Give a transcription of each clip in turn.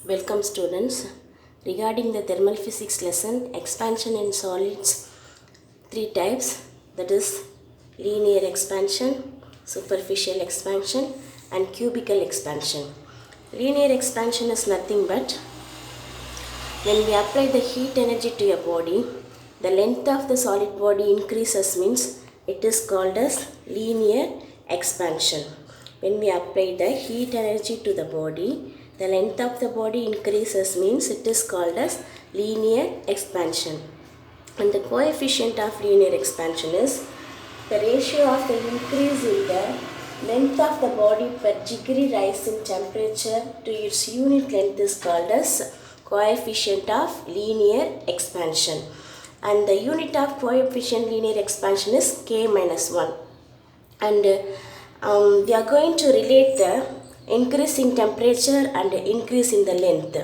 Welcome students. Regarding the thermal physics lesson, expansion in solids, three types, that is linear expansion, superficial expansion and cubical expansion. Linear expansion is nothing but when we apply the heat energy to a body, the length of the solid body increases, means it is called as linear expansion. When we apply the heat energy to the body, the length of the body increases, means it is called as linear expansion. And the coefficient of linear expansion is the ratio of the increase in the length of the body per degree rise in temperature to its unit length is called as coefficient of linear expansion. And the unit of coefficient linear expansion is k minus 1. And we are going to relate the increase in temperature and increase in the length.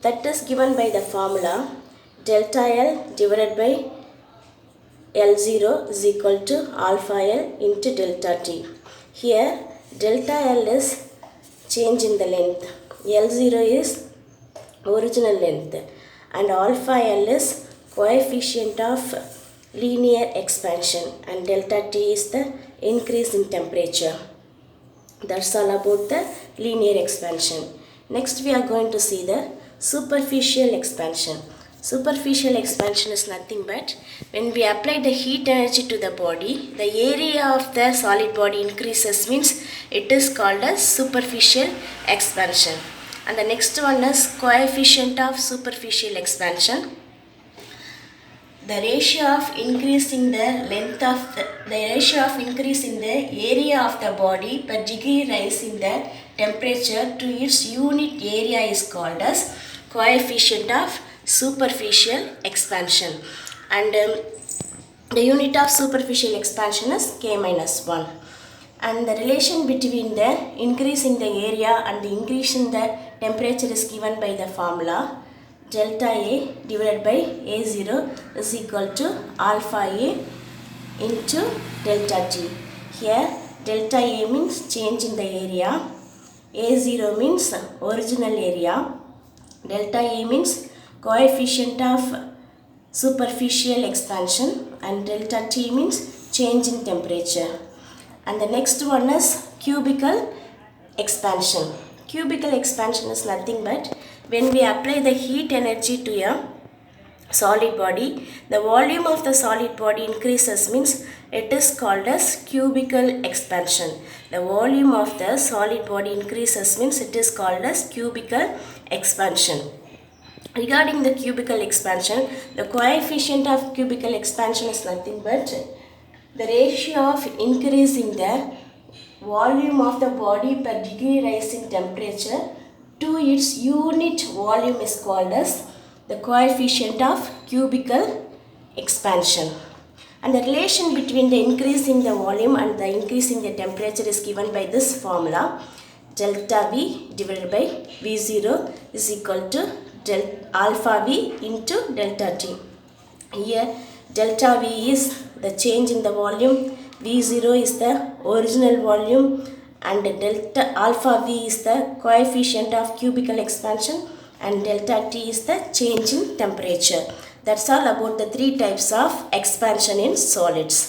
That is given by the formula delta L divided by L0 is equal to alpha L into delta T. Here delta L is change in the length, L0 is original length and alpha L is coefficient of linear expansion and delta T is the increase in temperature. That's all about the linear expansion. Next we are going to see the superficial expansion. Superficial expansion is nothing but when we apply the heat energy to the body, the area of the solid body increases, means it is called as superficial expansion. And the next one is coefficient of superficial expansion. The ratio of increase in the length of the ratio of increase in the area of the body per degree rise in the temperature to its unit area is called as coefficient of superficial expansion. And the unit of superficial expansion is k minus 1. And the relation between the increase in the area and the increase in the temperature is given by the formula delta A divided by A0 is equal to alpha A into delta T. Here delta A means change in the area, A0 means original area, delta A means coefficient of superficial expansion and delta T means change in temperature. And the next one is cubical expansion. Cubical expansion is nothing but when we apply the heat energy to a solid body, the volume of the solid body increases, means it is called as cubical expansion. The volume of the solid body increases, means it is called as cubical expansion. Regarding the cubical expansion, the coefficient of cubical expansion is nothing but the ratio of increase in the volume of the body per degree rise in temperature to its unit volume is called as the coefficient of cubical expansion. And the relation between the increase in the volume and the increase in the temperature is given by this formula delta V divided by V0 is equal to alpha V into delta T. Here delta V is the change in the volume, V0 is the original volume and delta alpha V is the coefficient of cubical expansion and delta T is the change in temperature. That's all about the three types of expansion in solids.